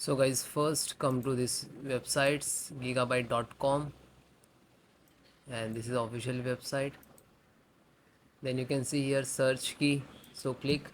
So guys, first come to this websites gigabyte.com, and this is official website. Then you can see here search key, so click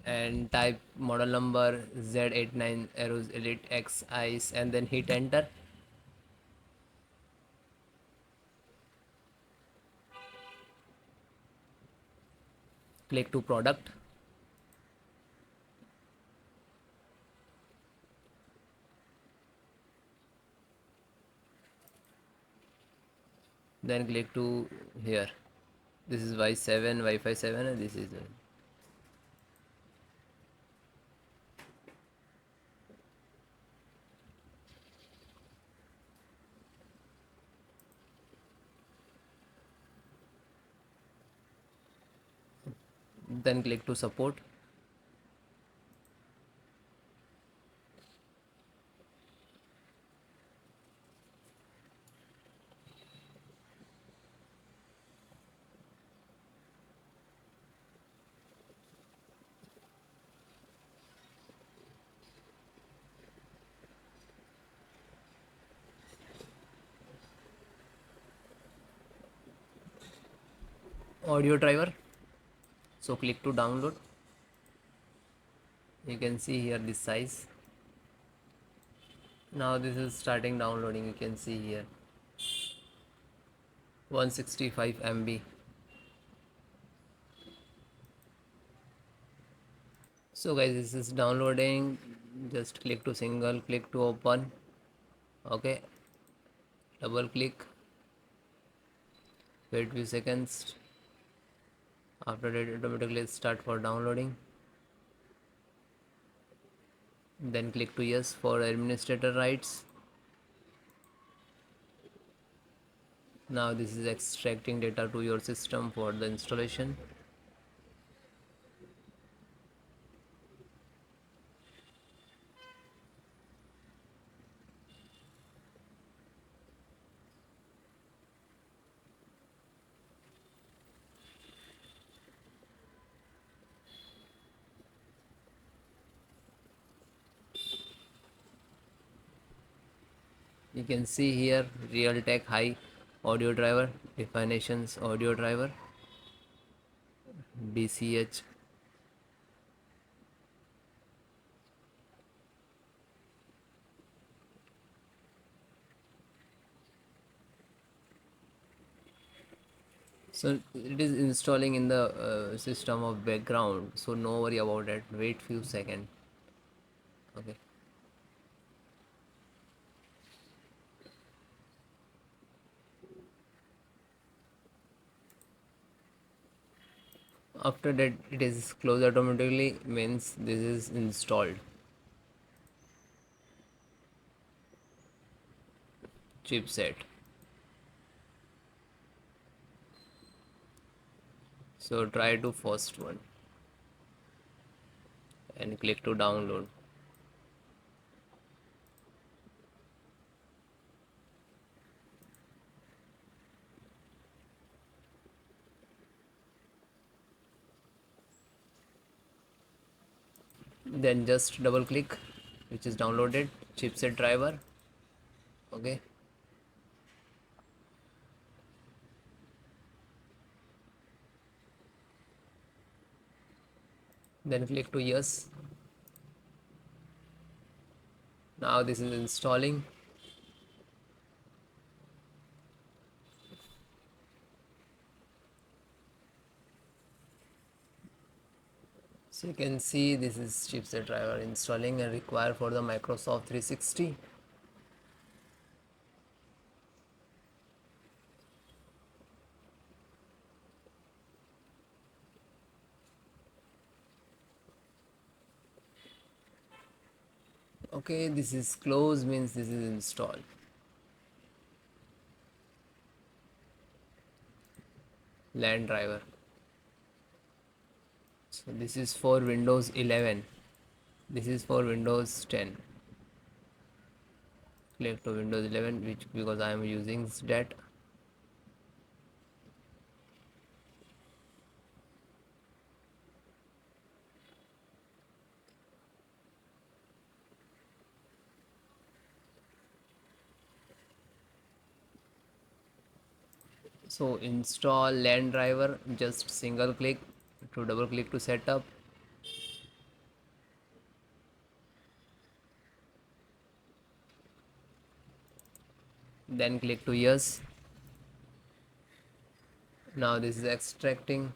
and type model number Z89 AORUS Elite X ICE and then hit enter. Click to product. Then click to here. This is Wi-Fi 7 and this is then click to support. Audio driver, so click to download. You can see here this size. Now this is starting downloading. You can see here 165 MB. So guys, this is downloading. Just click to single click to open. Okay, double click, wait few seconds. After that, automatically start for downloading. Then click to yes for administrator rights. Now this is extracting data to your system for the installation. You can see here Realtek high audio driver, definitions audio driver, DCH. So it is installing in the system of background, so no worry about it. Wait few seconds. Okay, after that it is closed automatically, means this is installed. Chipset, so try to first one and click to download. Then just double click, which is downloaded chipset driver. Okay, then click to yes. Now this is installing. So you can see this is chipset driver installing and required for the Microsoft 360. Okay, this is close, means this is installed. LAN driver. So this is for Windows 11. This is for Windows 10. Click to Windows 11, which because I am using that. So install LAN driver, just single click to double click to setup. Then click to yes. Now this is extracting.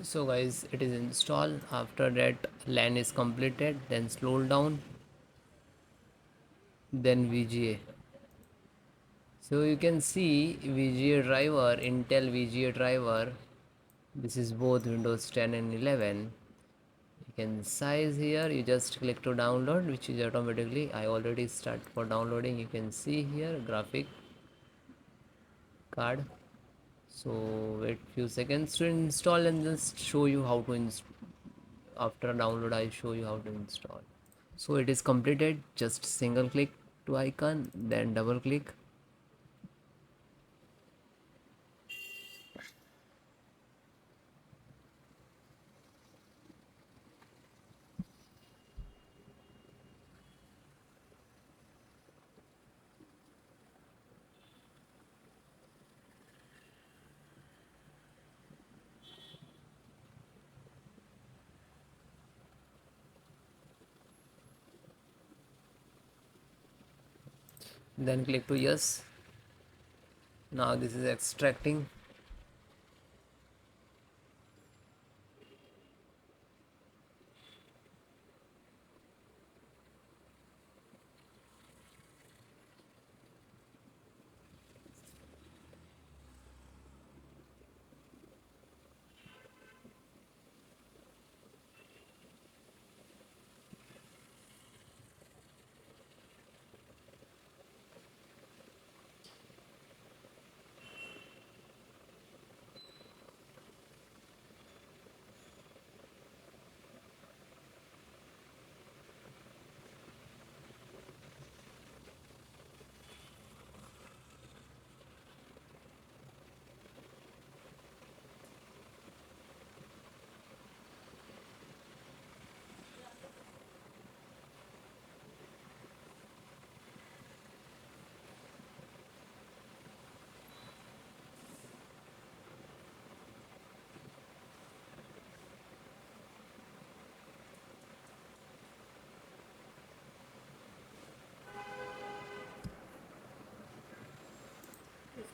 So guys, it is installed. After that LAN is completed, then scroll down, then VGA. So you can see VGA driver, Intel VGA driver. This is both Windows 10 and 11. You can size here, you just click to download, which is automatically, I already start for downloading. You can see here graphic card. So wait few seconds to install and just show you how to after download I show you how to install. So it is completed, just single click to icon, then double click. Then click to yes. Now this is extracting.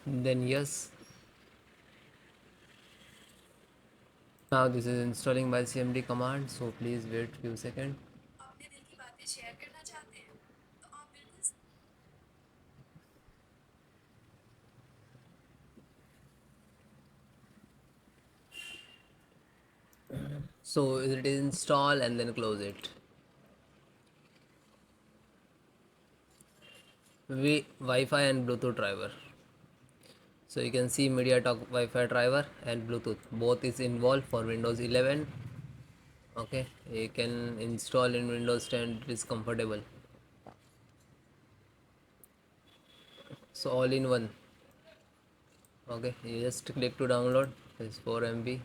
Then yes. Now this is installing by cmd command, so please wait few seconds. So it is install and then close it. Wi-Fi and Bluetooth driver. So you can see MediaTek Wi-Fi driver and Bluetooth both is involved for Windows 11. Okay, you can install in Windows 10. It is comfortable. So all in one. Okay, you just click to download. It's 4 MB.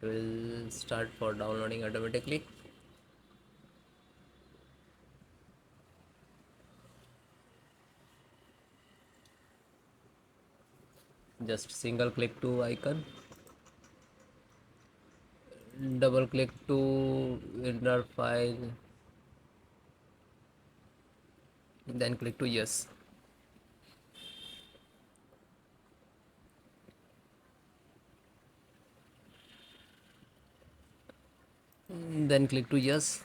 It will start for downloading automatically. Just single click to icon, double click to inner file, then click to yes. then click to yes.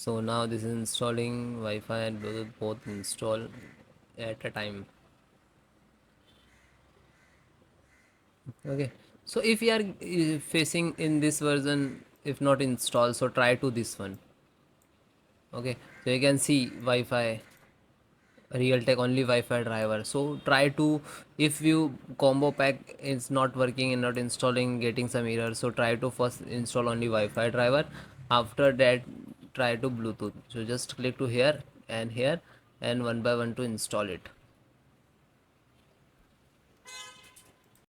So now this is installing Wi-Fi and Bluetooth both install at a time. Okay, so if you are facing in this version, if not install, so try to this one. Okay, so you can see Wi-Fi Realtek only Wi-Fi driver. So try to, if you combo pack is not working and not installing, getting some error, so try to first install only Wi-Fi driver. After that try to Bluetooth. So just click to here and here and one by one to install it.